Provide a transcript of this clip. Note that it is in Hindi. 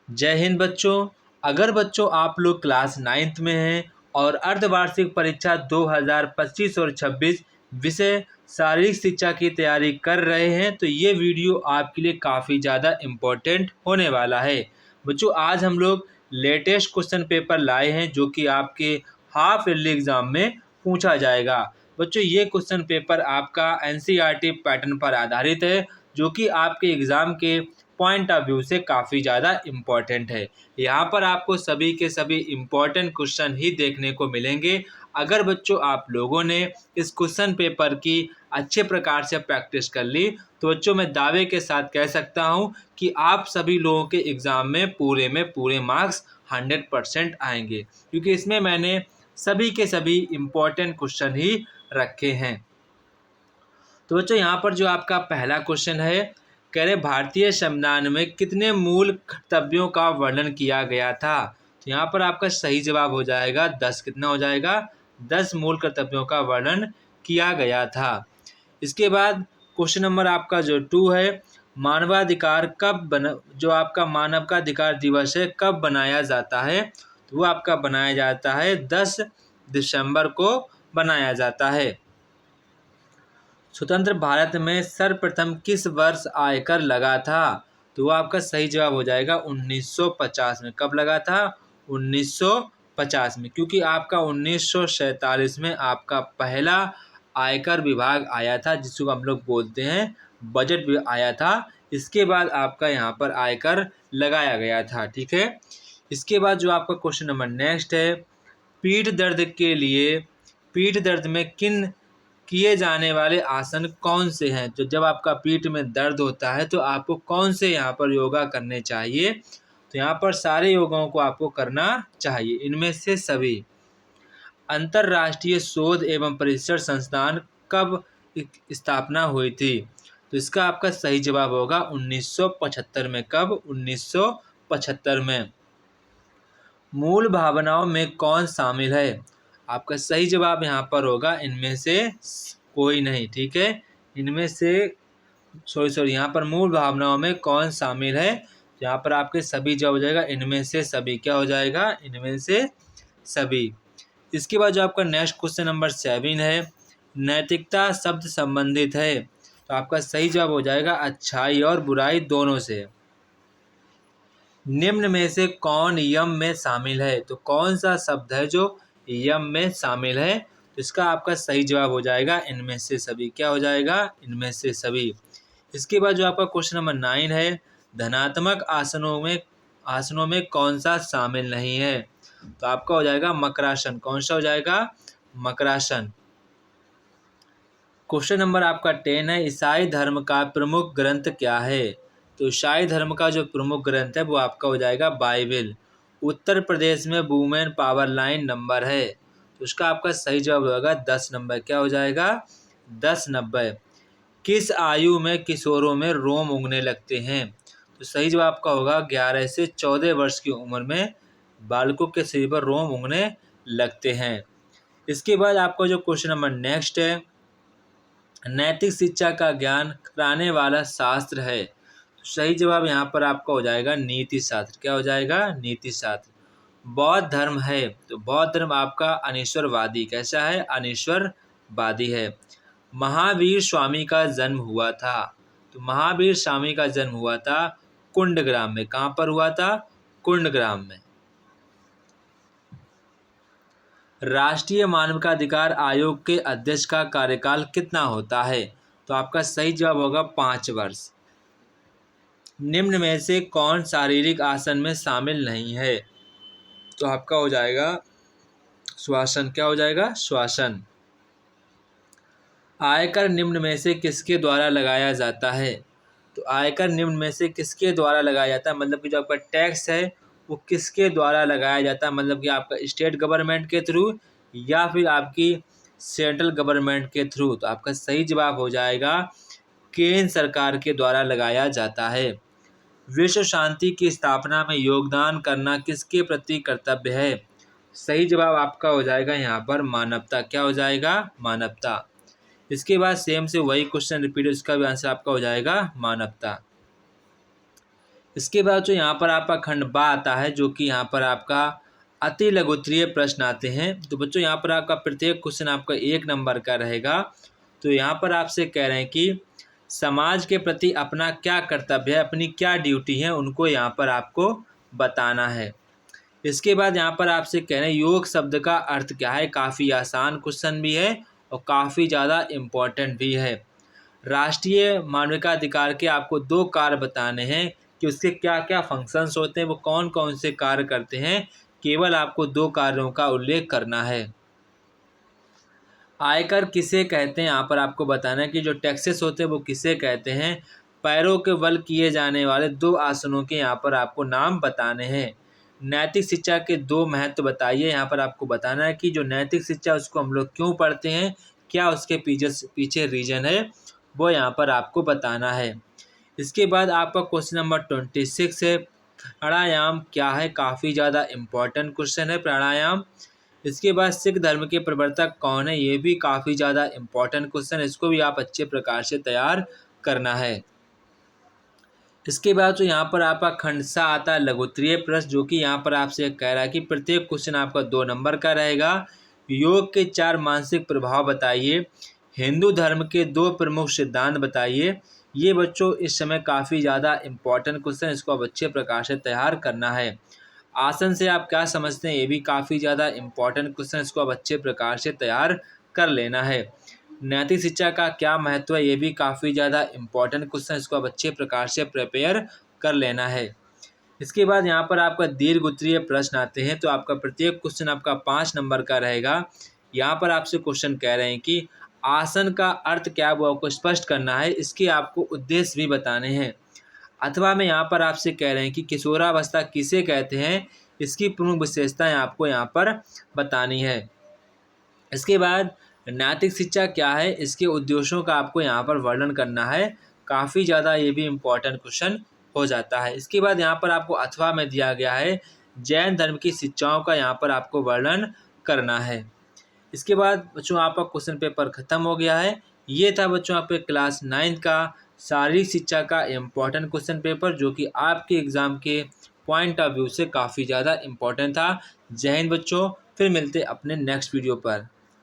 जय हिंद बच्चों। अगर बच्चों आप लोग क्लास 9th में हैं और अर्धवार्षिक परीक्षा 2025 और 26 विषय शारीरिक शिक्षा की तैयारी कर रहे हैं तो ये वीडियो आपके लिए काफ़ी ज़्यादा इम्पोर्टेंट होने वाला है। बच्चों आज हम लोग लेटेस्ट क्वेश्चन पेपर लाए हैं जो कि आपके हाफ ईयरली एग्ज़ाम में पूछा जाएगा। बच्चों ये क्वेश्चन पेपर आपका एनसीईआरटी पैटर्न पर आधारित है जो कि आपके एग्ज़ाम के पॉइंट ऑफ व्यू से काफ़ी ज़्यादा इम्पॉर्टेंट है। यहाँ पर आपको सभी के सभी इम्पॉर्टेंट क्वेश्चन ही देखने को मिलेंगे। अगर बच्चों आप लोगों ने इस क्वेश्चन पेपर की अच्छे प्रकार से प्रैक्टिस कर ली तो बच्चों मैं दावे के साथ कह सकता हूँ कि आप सभी लोगों के एग्ज़ाम में पूरे मार्क्स 100% आएंगे, क्योंकि इसमें मैंने सभी के सभी इम्पॉर्टेंट क्वेश्चन ही रखे हैं। तो बच्चों यहाँ पर जो आपका पहला क्वेश्चन है, कह रहे भारतीय संविधान में कितने मूल कर्तव्यों का वर्णन किया गया था। तो यहाँ पर आपका सही जवाब हो जाएगा 10। कितना हो जाएगा? 10 मूल कर्तव्यों का वर्णन किया गया था। इसके बाद क्वेश्चन नंबर आपका जो 2 है, मानवाधिकार जो आपका मानव का अधिकार दिवस है कब बनाया जाता है। तो वो आपका बनाया जाता है 10 दिसंबर को बनाया जाता है। स्वतंत्र भारत में सर्वप्रथम किस वर्ष आयकर लगा था। तो वो आपका सही जवाब हो जाएगा 1950 में। कब लगा था? 1950 में, क्योंकि आपका 1947 में आपका पहला आयकर विभाग आया था जिसको हम लोग बोलते हैं बजट भी आया था। इसके बाद आपका यहाँ पर आयकर लगाया गया था। ठीक है। इसके बाद जो आपका क्वेश्चन नंबर नेक्स्ट है, पीठ दर्द में किए जाने वाले आसन कौन से हैं। तो जब आपका पीठ में दर्द होता है तो आपको कौन से यहाँ पर योगा करने चाहिए। तो यहाँ पर सारे योगाओं को आपको करना चाहिए, इनमें से सभी। अंतर्राष्ट्रीय शोध एवं प्रशिक्षण संस्थान कब स्थापना हुई थी। तो इसका आपका सही जवाब होगा 1975 में। कब? 1975 में। मूल भावनाओं में कौन शामिल है। आपका सही जवाब यहाँ पर होगा इनमें से कोई नहीं। ठीक है। इनमें से यहाँ पर मूल भावनाओं में कौन शामिल है। यहाँ पर आपके सभी जवाब हो जाएगा इनमें से सभी। क्या हो जाएगा? इनमें से सभी। इसके बाद जो आपका नेक्स्ट क्वेश्चन नंबर 7 है, नैतिकता शब्द संबंधित है। तो आपका सही जवाब हो जाएगा अच्छाई और बुराई दोनों से। निम्न में से कौन यम में शामिल है। तो कौन सा शब्द है जो यम में शामिल है। तो इसका आपका सही जवाब हो जाएगा इनमें से सभी। क्या हो जाएगा? इनमें से सभी। इसके बाद जो आपका क्वेश्चन नंबर 9 है, धनात्मक आसनों में कौन सा शामिल नहीं है। तो आपका हो जाएगा मकरासन। कौन सा हो जाएगा? मकरासन। क्वेश्चन नंबर आपका 10 है, ईसाई धर्म का प्रमुख ग्रंथ क्या है। तो ईसाई धर्म का जो प्रमुख ग्रंथ है वो आपका हो जाएगा बाइबल। उत्तर प्रदेश में वुमेन पावर लाइन नंबर है। तो उसका आपका सही जवाब होगा 10 नंबर। क्या हो जाएगा? 10-90। किस आयु में किशोरों में रोम उगने लगते हैं। तो सही जवाब आपका होगा 11 से 14 वर्ष की उम्र में बालकों के शरीर पर रोम उगने लगते हैं। इसके बाद आपका जो क्वेश्चन नंबर नेक्स्ट है, नैतिक शिक्षा का ज्ञान कराने वाला शास्त्र है। तो सही जवाब यहाँ पर आपका हो जाएगा नीति शास्त्र। क्या हो जाएगा? नीति शास्त्र। बौद्ध धर्म है। तो बौद्ध धर्म आपका अनीश्वरवादी। कैसा है? अनीश्वरवादी है। महावीर स्वामी का जन्म हुआ था। तो महावीर स्वामी का जन्म हुआ था कुंडग्राम में। कहाँ पर हुआ था? कुंडग्राम में। राष्ट्रीय मानवाधिकार आयोग के अध्यक्ष का कार्यकाल कितना होता है। तो आपका सही जवाब होगा 5 वर्ष। निम्न में से कौन शारीरिक आसन में शामिल नहीं है। तो आपका हो जाएगा श्वासन। क्या हो जाएगा? श्वासन। आयकर निम्न में से किसके द्वारा लगाया जाता है। तो आयकर निम्न में से किसके द्वारा लगाया जाता है, मतलब कि जो आपका टैक्स है वो किसके द्वारा लगाया जाता है, मतलब कि आपका स्टेट गवर्नमेंट के थ्रू या फिर आपकी सेंट्रल गवर्नमेंट के थ्रू। तो आपका सही जवाब हो जाएगा केंद्र सरकार के द्वारा लगाया जाता है। विश्व शांति की स्थापना में योगदान करना किसके प्रति कर्तव्य है। सही जवाब आपका हो जाएगा यहाँ पर मानवता। क्या हो जाएगा? मानवता। इसके बाद सेम से वही क्वेश्चन रिपीट, इसका भी आंसर आपका हो जाएगा मानवता। इसके बाद जो यहाँ पर आपका खंड बा आता है, जो कि यहाँ पर आपका अति लघुत्तरीय प्रश्न आते हैं। तो बच्चों यहाँ पर आपका प्रत्येक क्वेश्चन आपका 1 नंबर का रहेगा। तो यहाँ पर आपसे कह रहे हैं कि समाज के प्रति अपना क्या कर्तव्य है, अपनी क्या ड्यूटी है, उनको यहाँ पर आपको बताना है। इसके बाद यहाँ पर आपसे कह रहे हैं योग शब्द का अर्थ क्या है। काफ़ी आसान क्वेश्चन भी है और काफ़ी ज़्यादा इम्पोर्टेंट भी है। राष्ट्रीय मानवाधिकार के आपको 2 कार्य बताने हैं कि उसके क्या क्या फंक्शंस होते हैं, वो कौन कौन से कार्य करते हैं। केवल आपको 2 कार्यों का उल्लेख करना है। आयकर किसे कहते हैं, यहाँ पर आपको बताना है कि जो टैक्सेस होते हैं वो किसे कहते हैं। पैरों के बल किए जाने वाले 2 आसनों के यहाँ पर आपको नाम बताने हैं। नैतिक शिक्षा के 2 महत्व बताइए। यहाँ पर आपको बताना है कि जो नैतिक शिक्षा उसको हम लोग क्यों पढ़ते हैं, क्या उसके पीछे रीजन है, वो यहाँ पर आपको बताना है। इसके बाद आपका क्वेश्चन नंबर 26 है, प्राणायाम क्या है। काफ़ी ज़्यादा इम्पोर्टेंट क्वेश्चन है प्राणायाम। इसके बाद सिख धर्म के प्रवर्तक कौन है, ये भी काफ़ी ज़्यादा इम्पोर्टेंट क्वेश्चन है। इसको भी आप अच्छे प्रकार से तैयार करना है। इसके बाद जो यहाँ पर आपका खंडसा आता है लघुत्तरीय प्रश्न, जो कि यहाँ पर आपसे कह रहा है कि प्रत्येक क्वेश्चन आपका 2 नंबर का रहेगा। योग के 4 मानसिक प्रभाव बताइए। हिंदू धर्म के 2 प्रमुख सिद्धांत बताइए। ये बच्चों इस समय काफ़ी ज़्यादा इम्पोर्टेंट क्वेश्चन, इसको आप अच्छे प्रकार से तैयार करना है। आसन से आप क्या समझते हैं, ये भी काफ़ी ज़्यादा इम्पोर्टेंट क्वेश्चन, इसको आप अच्छे प्रकार से तैयार कर लेना है। नैतिक शिक्षा का क्या महत्व है, ये भी काफ़ी ज़्यादा इम्पोर्टेंट क्वेश्चन, इसको आप अच्छे प्रकार से प्रिपेयर कर लेना है। इसके बाद यहाँ पर आपका दीर्घ उत्तरीय प्रश्न आते हैं। तो आपका प्रत्येक क्वेश्चन आपका 5 नंबर का रहेगा। यहाँ पर आपसे क्वेश्चन कह रहे हैं कि आसन का अर्थ क्या है, वो आपको स्पष्ट करना है। इसके आपको उद्देश्य भी बताने हैं। अथवा में यहाँ पर आपसे कह रहे हैं कि किशोरावस्था किसे कहते हैं, इसकी प्रमुख विशेषताएं आपको यहाँ पर बतानी है। इसके बाद नैतिक शिक्षा क्या है, इसके उद्देश्यों का आपको यहाँ पर वर्णन करना है। काफ़ी ज़्यादा ये भी इम्पोर्टेंट क्वेश्चन हो जाता है। इसके बाद यहाँ पर आपको अथवा में दिया गया है जैन धर्म की शिक्षाओं का यहाँ पर आपको वर्णन करना है। इसके बाद बच्चों आपका क्वेश्चन पेपर ख़त्म हो गया है। ये था बच्चों आपके क्लास 9 का शारीरिक शिक्षा का इम्पोर्टेंट क्वेश्चन पेपर, जो कि आपके एग्ज़ाम के पॉइंट ऑफ व्यू से काफ़ी ज़्यादा इम्पोर्टेंट था। जय हिंद बच्चों, फिर मिलते अपने नेक्स्ट वीडियो पर।